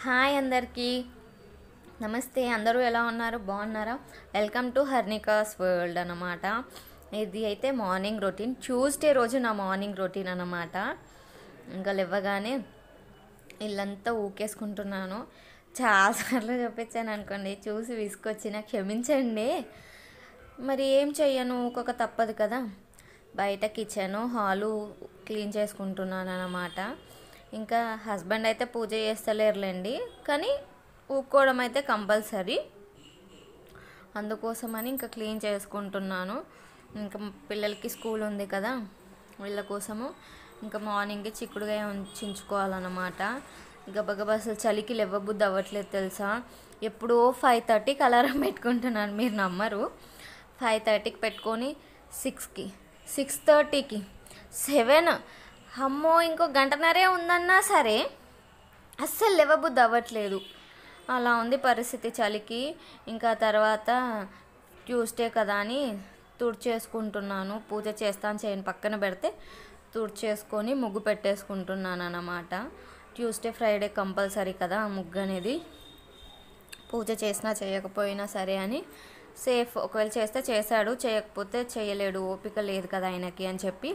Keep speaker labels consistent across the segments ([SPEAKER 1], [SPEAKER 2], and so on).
[SPEAKER 1] Hi అందరికీ నమస్తే. అందరూ ఎలా ఉన్నారు? బాగున్నారా? వెల్కమ్ టు హర్నికాస్ వరల్డ్ అన్నమాట. ఇది అయితే మార్నింగ్ రొటీన్, ట్యూస్డే రోజు నా మార్నింగ్ రొటీన్ అన్నమాట. ఇంకా లేవగానే ఇల్లంతా ఊకేసుకుంటున్నాను. చాలాసార్లు చూపించాను అనుకోండి, చూసి విసుకొచ్చిన క్షమించండి. మరి ఏం చెయ్యను, ఒక్కొక్క తప్పదు కదా. బయట కిచెను హాలు క్లీన్ చేసుకుంటున్నాను అన్నమాట. ఇంకా హస్బెండ్ అయితే పూజ చేస్తలేరులేండి, కానీ ఊక్కోవడం అయితే కంపల్సరీ. అందుకోసమని ఇంకా క్లీన్ చేసుకుంటున్నాను. ఇంకా పిల్లలకి స్కూల్ ఉంది కదా, వీళ్ళ కోసము ఇంకా మార్నింగ్ చిక్కుడుగా చించుకోవాలన్నమాట. గబగబా అసలు చలికి లేవబుద్ధి అవ్వట్లేదు తెలుసా. ఎప్పుడో 5:30కి అలారం పెట్టుకుంటున్నాను, మీరు నమ్మరు. 5:30కి పెట్టుకొని 6కి, 6:30కి, 7, అమ్మో ఇంకో గంటన్నరే ఉందన్నా సరే అస్సలు లేవబుద్ధి అవ్వట్లేదు. అలా ఉంది పరిస్థితి చలికి. ఇంకా తర్వాత ట్యూస్డే కదా అని తుడిచేసుకుంటున్నాను. పూజ చేస్తాను చేయని పక్కన పెడితే తుడిచేసుకొని ముగ్గు పెట్టేసుకుంటున్నాను అన్నమాట. ట్యూస్డే ఫ్రైడే కంపల్సరీ కదా ముగ్గు అనేది. పూజ చేసినా చేయకపోయినా సరే అని సేఫ్. ఒకవేళ చేస్తే చేశాడు, చేయకపోతే చేయలేడు, ఓపిక లేదు కదా ఆయనకి అని చెప్పి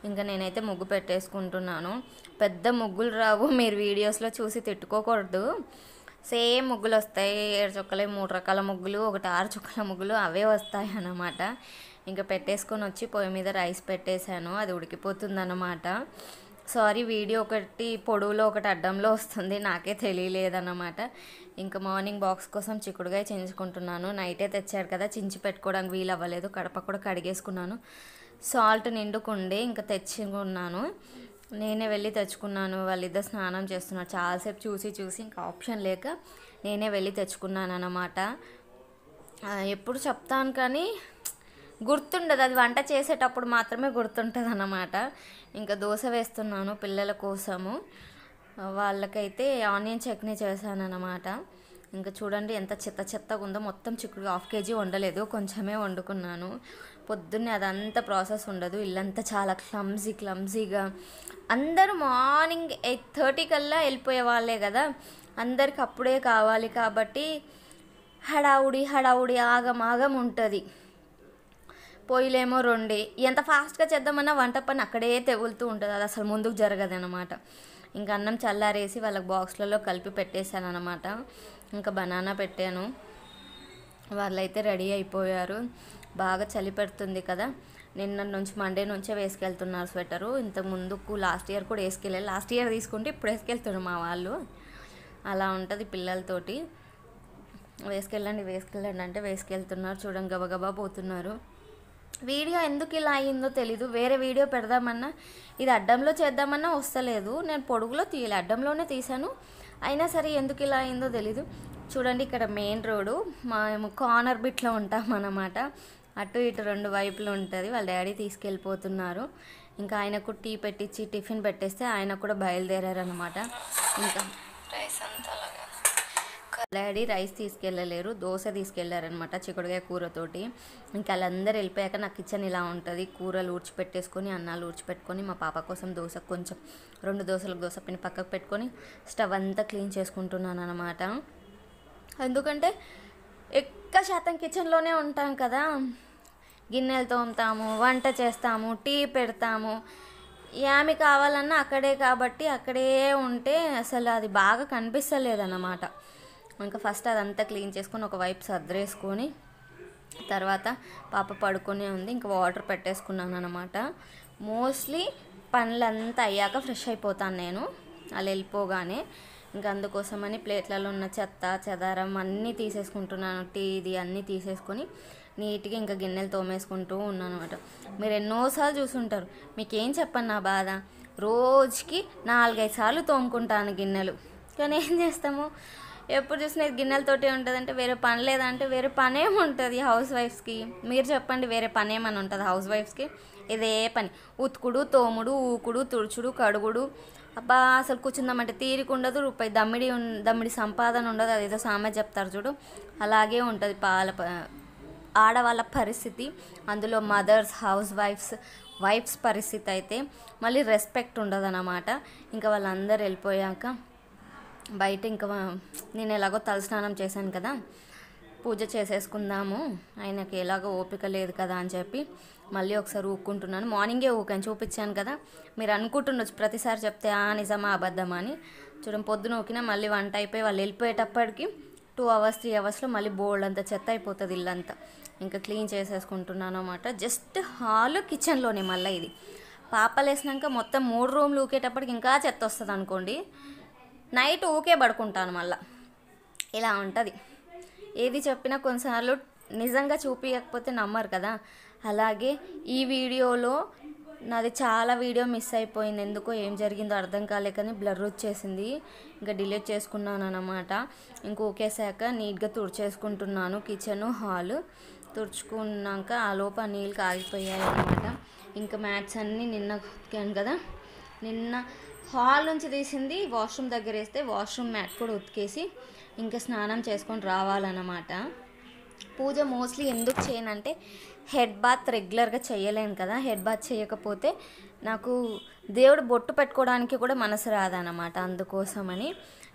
[SPEAKER 1] ఇంకా నేనైతే ముగ్గు పెట్టేసుకుంటున్నాను. పెద్ద ముగ్గులు రావు, మీరు వీడియోస్లో చూసి తిట్టుకోకూడదు. సేమ్ ముగ్గులు వస్తాయి. 7 చుక్కలే 3 రకాల ముగ్గులు, ఒకటి 6 చుక్కల ముగ్గులు, అవే వస్తాయి అన్నమాట. ఇంకా పెట్టేసుకొని వచ్చి పొయ్యి మీద రైస్ పెట్టేశాను, అది ఉడికిపోతుంది అన్నమాట. సారీ, వీడియో ఒకటి పొడవులో ఒకటి అడ్డంలో వస్తుంది, నాకే తెలియలేదన్నమాట. ఇంకా మార్నింగ్ బాక్స్ కోసం చిక్కుడుగాయ చించుకుంటున్నాను. నైటే తెచ్చాడు కదా, చించి పెట్టుకోవడానికి వీలు అవ్వలేదు. కడప కూడా కడిగేసుకున్నాను. సాల్ట్ నిండుకుండే ఇంకా తెచ్చుకున్నాను. నేనే వెళ్ళి తెచ్చుకున్నాను. వాళ్ళిద్దరు స్నానం చేస్తున్నారు. చాలాసేపు చూసి ఇంకా ఆప్షన్ లేక నేనే వెళ్ళి తెచ్చుకున్నాను అన్నమాట. ఎప్పుడు చెప్తాను కానీ గుర్తుండదు, అది వంట చేసేటప్పుడు మాత్రమే గుర్తుంటుంది అన్నమాట. ఇంకా దోశ వేస్తున్నాను పిల్లల కోసము. వాళ్ళకైతే ఆనియన్ చట్నీ చేశాను అన్నమాట. ఇంకా చూడండి ఎంత చెత్తగా ఉందో. మొత్తం చిక్కుడు 1/2 kg వండలేదు, కొంచెమే వండుకున్నాను. పొద్దున్నే అదంతా ప్రాసెస్ ఉండదు. ఇల్లంతా చాలా క్లమ్జీగా. అందరూ మార్నింగ్ 8:30 కల్లా వెళ్ళిపోయే వాళ్ళే కదా, అందరికి అప్పుడే కావాలి కాబట్టి హడావుడి ఆగం ఉంటుంది. పొయ్యిలేమో 2. ఎంత ఫాస్ట్గా చేద్దామన్నా వంట పని అక్కడే తెగులుతూ ఉంటుంది, అది అసలు ముందుకు జరగదు అనమాట. ఇంకా అన్నం చల్లారేసి వాళ్ళకి బాక్స్లలో కలిపి పెట్టేశాను అనమాట. ఇంకా బనానా పెట్టాను. వాళ్ళైతే రెడీ అయిపోయారు. బాగా చలి పెడుతుంది కదా, నిన్న నుంచి మండే నుంచే వేసుకెళ్తున్నారు స్వెటరు. ఇంతకు ముందుకు లాస్ట్ ఇయర్ కూడా వేసుకెళ్ళాలి. లాస్ట్ ఇయర్ తీసుకుంటే ఇప్పుడు వేసుకెళ్తున్నారు మా వాళ్ళు. అలా ఉంటుంది పిల్లలతోటి. వేసుకెళ్ళండి అంటే వేసుకెళ్తున్నారు. చూడండి గబగబా పోతున్నారు. వీడియో ఎందుకు ఇలా అయ్యిందో తెలీదు. వేరే వీడియో పెడదామన్నా, ఇది అడ్డంలో చేద్దామన్నా వస్తలేదు. నేను పొడుగులో తీయలే, అడ్డంలోనే తీసాను. అయినా సరే ఎందుకు ఇలా అయిందో తెలీదు. చూడండి, ఇక్కడ మెయిన్ రోడ్డు, మేము కార్నర్ బిట్లో ఉంటామన్నమాట. అటు ఇటు 2 వైపులు ఉంటుంది. వాళ్ళ డాడీ తీసుకెళ్ళిపోతున్నారు. ఇంకా ఆయనకు టీ పెట్టించి టిఫిన్ పెట్టేస్తే ఆయన కూడా బయలుదేరారనమాట. ఇంకా రైస్ అంతా డాడీ రైస్ తీసుకెళ్ళలేరు, దోశ తీసుకెళ్లారనమాట చిక్కుడుగాయ కూరతోటి. ఇంకా వాళ్ళందరూ వెళ్ళిపోయాక నా కిచెన్ ఇలా ఉంటుంది. కూరలు ఊడ్చిపెట్టేసుకొని, అన్నాలు ఊడ్చిపెట్టుకొని, మా పాప కోసం దోశ కొంచెం 2 దోశలకు దోశ పిండి పక్కకు పెట్టుకొని స్టవ్ అంతా క్లీన్ చేసుకుంటున్నాను అనమాట. ఎందుకంటే ఎక్కువ శాతం కిచెన్లోనే ఉంటాం కదా, గిన్నెలు తోముతాము, వంట చేస్తాము, టీ పెడతాము. ఏమి కావాలన్నా అక్కడే కాబట్టి అక్కడే ఉంటే అసలు అది బాగా కనిపిస్తలేదన్నమాట. ఇంకా ఫస్ట్ అదంతా క్లీన్ చేసుకొని ఒకవైపు సర్దేసుకొని, తర్వాత పాప పడుకునే ఉంది, ఇంకా వాటర్ పెట్టేసుకున్నాను అనమాట. మోస్ట్లీ పనులంతా అయ్యాక ఫ్రెష్ అయిపోతాను నేను అలా వెళ్ళిపోగానే. ఇంకా అందుకోసమని ప్లేట్లలో ఉన్న చెత్త చెదారం అన్నీ తీసేసుకుంటున్నాను. టీది అన్నీ తీసేసుకొని నీట్గా ఇంకా గిన్నెలు తోమేసుకుంటూ ఉన్నాను అనమాట. మీరు ఎన్నోసార్లు చూసుంటారు, మీకేం చెప్పను నా బాధ. రోజుకి 4-5 సార్లు తోముకుంటాను గిన్నెలు. కానీ ఏం చేస్తాము, ఎప్పుడు చూసినా గిన్నెలతోటే ఉంటుంది. అంటే వేరే పని లేదంటే వేరే పని ఏముంటుంది హౌస్ వైఫ్స్కి? మీరు చెప్పండి, వేరే పని ఏమని ఉంటుంది హౌస్ వైఫ్స్కి? ఇదే పని, ఉతుకుడు, తోముడు, ఊకుడు, తుడుచుడు, కడుగుడు. అబ్బా అసలు కూర్చుందామంటే తీరిక ఉండదు, రూపాయి దమ్మిడి సంపాదన ఉండదు. అదేదో సామెత చెప్తారు చూడు, అలాగే ఉంటుంది ఆడవాళ్ళ పరిస్థితి. అందులో మదర్స్, హౌస్ వైఫ్స్ పరిస్థితి అయితే మళ్ళీ రెస్పెక్ట్ ఉండదు అన్నమాట. ఇంకా వాళ్ళందరూ వెళ్ళిపోయాక బయట ఇంకా నేను ఎలాగో తలస్నానం చేశాను కదా, పూజ చేసేసుకుందాము, ఆయనకి ఎలాగో ఓపిక లేదు కదా అని చెప్పి మళ్ళీ ఒకసారి ఊక్కుంటున్నాను. మార్నింగే ఊకాను, చూపించాను కదా. మీరు అనుకుంటుండొచ్చు ప్రతిసారి చెప్తే నిజమా అబద్ధమా అని. చూడండి, పొద్దున ఊకినా మళ్ళీ వంట అయిపోయి వాళ్ళు వెళ్ళిపోయేటప్పటికి 2 hours 3 hours మళ్ళీ బోల్డ్ అంతా చెత్త అయిపోతుంది ఇల్లంతా. ఇంకా క్లీన్ చేసేసుకుంటున్నాను అన్నమాట. జస్ట్ హాల్ కిచెన్లోనే. మళ్ళీ ఇది పాపలు వేసినాక మొత్తం 3 రూమ్లు ఊకేటప్పటికి ఇంకా చెత్త వస్తుంది అనుకోండి. నైట్ ఊకే పడుకుంటాను మళ్ళీ. ఇలా ఉంటుంది. ఏది చెప్పినా కొన్నిసార్లు నిజంగా చూపించకపోతే నమ్మరు కదా. అలాగే ఈ వీడియోలో నాది చాలా వీడియో మిస్ అయిపోయింది. ఎందుకో ఏం జరిగిందో అర్థం కాలేకని బ్లర్ వచ్చేసింది. ఇంకా డిలీట్ చేసుకున్నాను అన్నమాట. ఇంక ఊకేసాక నీట్గా తుడిచేసుకుంటున్నాను కిచెను హాల్. తుడుచుకున్నాక ఆ లోపు ఆ నీళ్ళు కాగిపోయాయి అన్నమాట. ఇంకా మ్యాట్స్ అన్నీ నిన్న ఉతికాను కదా. నిన్న హాల్ నుంచి తీసింది వాష్రూమ్ దగ్గర వేస్తే వాష్రూమ్ మ్యాట్ కూడా ఉతికేసి ఇంకా స్నానం చేసుకొని రావాలన్నమాట. పూజ మోస్ట్లీ ఎందుకు చేయనంటే హెడ్ బాత్ రెగ్యులర్గా చేయలేను కదా. హెడ్ బాత్ చేయకపోతే నాకు దేవుడు బొట్టు పెట్టుకోవడానికి కూడా మనసు రాదన్నమాట. అందుకోసమని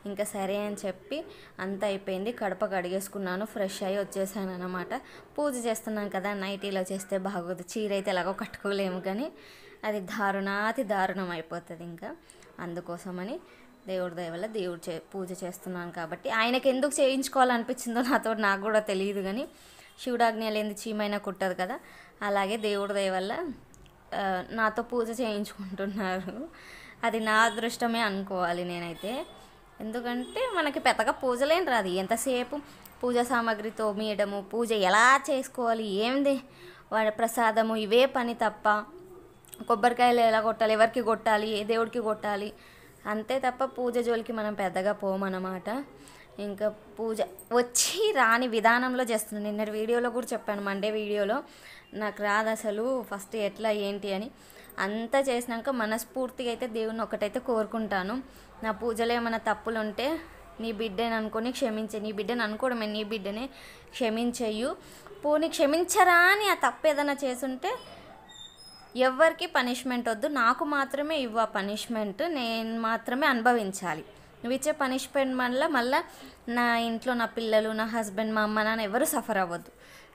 [SPEAKER 1] ఇంకా సరే అని చెప్పి అంత అయిపోయింది. కడప కడిగేసుకున్నాను, ఫ్రెష్ అయ్యి వచ్చేసాను అన్నమాట. పూజ చేస్తున్నాను కదా, నైటీలో చేస్తే బాగోదు. చీర అయితే ఎలాగో కట్టుకోలేము, కానీ అది దారుణం అయిపోతుంది. ఇంకా అందుకోసమని దేవుడి దయ వల్ల పూజ చేస్తున్నాను కాబట్టి ఆయనకి ఎందుకు చేయించుకోవాలనిపించిందో నాకు కూడా తెలియదు. కానీ శివుడాజ్ఞ లేని చీమైనా కుట్టదు కదా. అలాగే దేవుడి దయ వల్ల నాతో పూజ చేయించుకుంటున్నారు. అది నా అదృష్టమే అనుకోవాలి నేనైతే. ఎందుకంటే మనకి పెద్దగా పూజలేం రాదు. ఎంతసేపు పూజా సామాగ్రి తోమేయడము, పూజ ఎలా చేసుకోవాలి, ఏంది వాడి ప్రసాదము, ఇవే పని తప్ప. కొబ్బరికాయలు ఎలా కొట్టాలి, ఎవరికి కొట్టాలి, ఏ దేవుడికి కొట్టాలి, అంతే తప్ప పూజ జోలికి మనం పెద్దగా పోమన్నమాట. ఇంకా పూజ వచ్చి రాని విధానంలో చేస్తున్నాను. నిన్న వీడియోలో కూడా చెప్పాను, మండే వీడియోలో నాకు రాదు అసలు ఫస్ట్ ఎట్లా ఏంటి అని. అంతా చేసినాక మనస్ఫూర్తిగా అయితే దేవుని ఒకటైతే కోరుకుంటాను, నా పూజలో ఏమైనా తప్పులు ఉంటే నీ బిడ్డని అనుకొని క్షమించే. నీ బిడ్డని అనుకోవడమే, నీ బిడ్డనే క్షమించేయు. పోనీ క్షమించరా అని ఆ తప్పు ఏదైనా చేసుంటే ఎవరికి పనిష్మెంట్ వద్దు, నాకు మాత్రమే ఇవ్వ పనిష్మెంట్, నేను మాత్రమే అనుభవించాలి. నువ్వు ఇచ్చే పనిష్మెంట్ వల్ల మళ్ళీ నా ఇంట్లో నా పిల్లలు, నా హస్బెండ్, మా అమ్మ నాన్న ఎవరు సఫర్ అవ్వద్దు.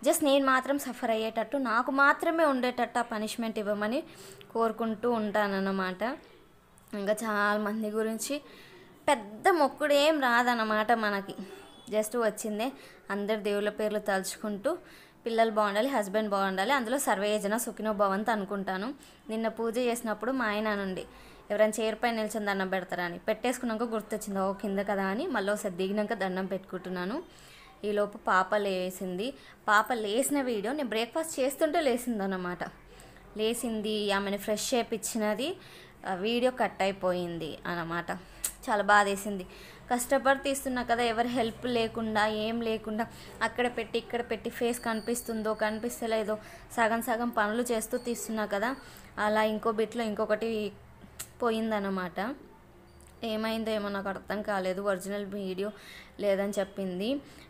[SPEAKER 1] జస్ట్ నేను మాత్రం సఫర్ అయ్యేటట్టు, నాకు మాత్రమే ఉండేటట్టు ఆ పనిష్మెంట్ ఇవ్వమని కోరుకుంటూ ఉంటానన్నమాట. ఇంకా చాలామంది గురించి పెద్ద మొక్కుడు ఏం రాదన్నమాట మనకి. జస్ట్ వచ్చిందే అందరు దేవుళ్ళ పేర్లు తలుచుకుంటూ పిల్లలు బాగుండాలి, హస్బెండ్ బాగుండాలి, అందులో సర్వేజన సుఖినో భవంతు అనుకుంటాను. నిన్న పూజ చేసినప్పుడు మా ఆయన నుండి ఎవరైనా చైర్ పైన నిల్చొని దండం పెడతారా అని పెట్టేసుకున్నాక గుర్తొచ్చింది, ఓ కింద కదా అని మళ్ళీ ఒకసారి దిగినాక దండం పెట్టుకుంటున్నాను. ఈలోపు పాప లేసింది. పాప లేసిన వీడియో నేను బ్రేక్ఫాస్ట్ చేస్తుంటే లేసిందన్నమాట. లేసింది, ఆమెను ఫ్రెష్ చేయించినది, వీడియో కట్ అయిపోయింది అన్నమాట. చాలా బాధ వేసింది. కష్టపడి తీస్తున్నా కదా, ఎవరి హెల్ప్ లేకుండా ఏం లేకుండా అక్కడ పెట్టి ఇక్కడ పెట్టి ఫేస్ కనిపిస్తుందో కనిపిస్తలేదో సగం సగం పనులు చేస్తూ తీస్తున్నా కదా, అలా ఇంకో బిట్లో ఇంకొకటి పోయిందన్నమాట. ఏమైందో ఏమో నాకు అర్థం కాలేదు. ఒరిజినల్ వీడియో లేదని చెప్పింది.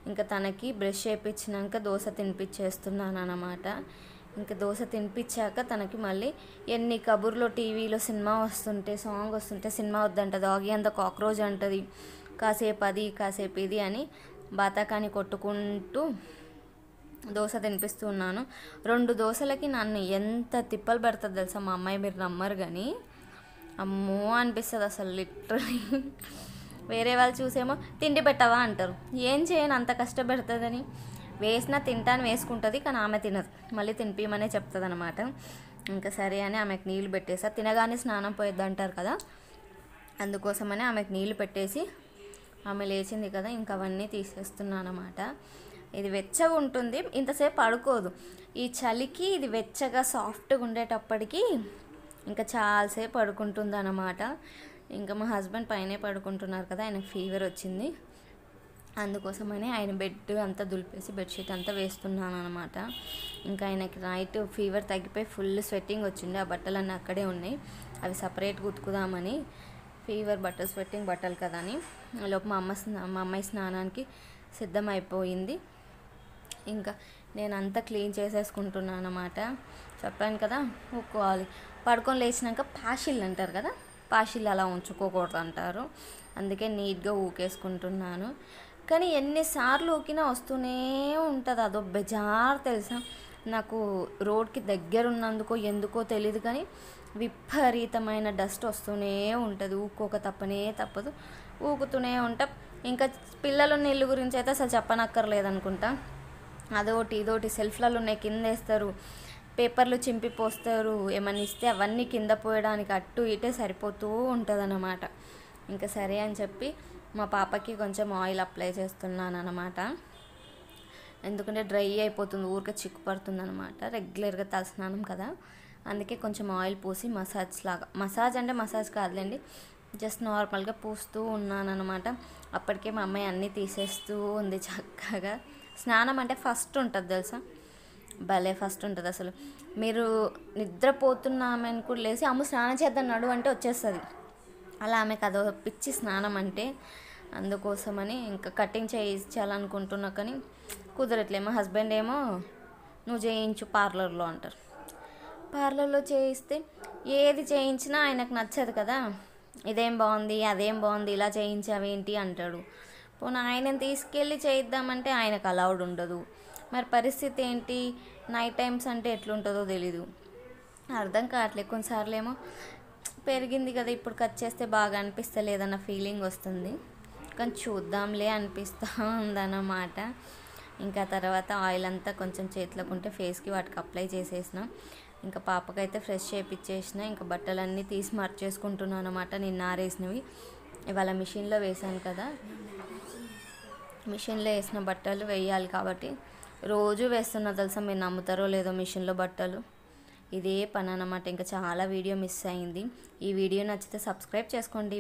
[SPEAKER 1] ఇంకా తనకి బ్రష్ చేయించినాక దోశ తినిపించేస్తున్నాను అన్నమాట. ఇంకా దోశ తినిపించాక తనకి మళ్ళీ ఎన్ని కబుర్లో టీవీలో సినిమా వస్తుంటే, సాంగ్ వస్తుంటే సినిమా వద్దంటది, ఆగి అంత కాక్రోచ్ అంటది, కాసేపు అది కాసేపు ఇది అని బాతాకాని కొట్టుకుంటూ దోశ తినిపిస్తున్నాను. 2 దోశలకి నన్ను ఎంత తిప్పలు పెడుతుంది తెలుసా మా అమ్మాయి, మీరు నమ్మరు కానీ. అమ్మో అనిపిస్తుంది అసలు లిటరలీ. వేరే వాళ్ళు చూసేమో తిండి పెట్టవా అంటారు, ఏం చేయను అంత కష్టపెడుతుందని. వేసినా తింటాను వేసుకుంటుంది, కానీ ఆమె తినదు, మళ్ళీ తినిపిమనే చెప్తుంది అనమాట. ఇంకా సరే అని ఆమెకు నీళ్ళు పెట్టేసా. తినగానే స్నానం పోయొద్దు అంటారు కదా, అందుకోసమని ఆమెకు నీళ్ళు పెట్టేసి ఆమె లేచింది కదా, ఇంకా అవన్నీ తీసేస్తున్నాను అనమాట. ఇది వెచ్చగా ఉంటుంది, ఇంతసేపు పడుకోదు. ఈ చలికి ఇది వెచ్చగా సాఫ్ట్గా ఉండేటప్పటికి ఇంకా చాలాసేపు పడుకుంటుంది అన్నమాట. ఇంకా మా హస్బెండ్ పైనే పడుకుంటున్నారు కదా, ఆయనకు ఫీవర్ వచ్చింది, అందుకోసమని ఆయన బెడ్ అంతా దులిపేసి బెడ్షీట్ అంతా వేస్తున్నాను అనమాట. ఇంకా ఆయనకి నైట్ ఫీవర్ తగ్గిపోయి ఫుల్ స్వెట్టింగ్ వచ్చింది. ఆ బట్టలన్నీ అక్కడే ఉన్నాయి, అవి సపరేట్గా ఉతుకుదామని. ఫీవర్ బట్టలు, స్వెట్టింగ్ బట్టలు కదా అని లోపు మా అమ్మాయి స్నానానికి సిద్ధమైపోయింది. ఇంకా నేను అంతా క్లీన్ చేసేసుకుంటున్నాను అన్నమాట. చెప్పాను కదా ఊక్కోవాలి. పడుకొని లేచినాక పాషిళ్ళు అంటారు కదా, పాషిళ్ళు అలా ఉంచుకోకూడదు అంటారు. అందుకే నీట్గా ఊకేసుకుంటున్నాను. కానీ ఎన్నిసార్లు ఊకినా వస్తూనే ఉంటుంది, అదో బెజార్ తెలుసా. నాకు రోడ్కి దగ్గర ఉన్నందుకో ఎందుకో తెలియదు కానీ విపరీతమైన డస్ట్ వస్తూనే ఉంటుంది, ఊక్కోక తప్పదు, ఊకుతూనే ఉంటా. ఇంకా పిల్లలున్న ఇల్లు గురించి అయితే అసలు చెప్పనక్కర్లేదనుకుంటా. అదోటి ఇదోటి సెల్ఫ్లలో ఉన్నాయి, కింద వేస్తారు, పేపర్లు చింపిపోస్తారు, ఏమన్నా ఇస్తే అవన్నీ కింద పోయడానికి అటు ఇటే సరిపోతూ ఉంటుంది అన్నమాట. ఇంకా సరే అని చెప్పి మా పాపకి కొంచెం ఆయిల్ అప్లై చేస్తున్నాను అన్నమాట. ఎందుకంటే డ్రై అయిపోతుంది, ఊరికే చిక్కు పడుతుంది అనమాట, రెగ్యులర్గా తలస్నానం కదా. అందుకే కొంచెం ఆయిల్ పూసి మసాజ్ అంటే మసాజ్ కాదులేండి, జస్ట్ నార్మల్గా పూస్తూ ఉన్నాను అనమాట. అప్పటికే మా అమ్మాయి అన్నీ తీసేస్తూ ఉంది చక్కగా. స్నానం అంటే ఫస్ట్ ఉంటుంది తెలుసా, భలే ఫస్ట్ ఉంటుంది అసలు. మీరు నిద్రపోతున్నామని కూడా లేచి అమ్మ స్నానం చేద్దాం నడు అంటే వచ్చేస్తుంది. అలా ఆమెకు అదో పిచ్చి స్నానం అంటే. అందుకోసమని ఇంకా కటింగ్ చేయించాలనుకుంటున్నా కానీ కుదరట్లే. మా హస్బెండ్ ఏమో నువ్వు చేయించు పార్లర్లో అంటారు. పార్లర్లో చేయిస్తే ఏది చేయించినా ఆయనకు నచ్చదు కదా. ఇదేం బాగుంది, అదేం బాగుంది, ఇలా చేయించావేంటి అంటాడు. పోనీ ఆయనని తీసుకెళ్ళి చేయిద్దామంటే ఆయనకు అలౌడ్ ఉండదు. మరి పరిస్థితి ఏంటి, నైట్ టైమ్స్ అంటే ఎట్లుంటుందో తెలీదు, అర్థం కావట్లేదు. కొన్నిసార్లు ఏమో పెరిగింది కదా ఇప్పుడు కట్ చేస్తే బాగా అనిపిస్తలేదన్న ఫీలింగ్ వస్తుంది, కానీ చూద్దాంలే అనిపిస్తూ ఉందన్నమాట. ఇంకా తర్వాత ఆయిల్ అంతా కొంచెం చేతిలోకి ఉంటే ఫేస్కి వాటికి అప్లై చేసేసిన. ఇంకా పాపకైతే ఫ్రెష్ చేయించేసిన. ఇంకా బట్టలన్నీ తీసి మార్చేసుకుంటున్నాను అనమాట, నిన్న ఆరేసినవి. ఇవాళ మిషన్లో వేసాను కదా, మిషన్లో వేసిన బట్టలు వేయాలి కాబట్టి రోజు వేస్తున్నా తెలుసా. మీరు నమ్ముతారో లేదో మిషన్లో బట్టలు ఇదే పని అన్నమాట. ఇంకా చాలా వీడియో మిస్ అయింది. ఈ వీడియో నచ్చితే సబ్స్క్రైబ్ చేసుకోండి.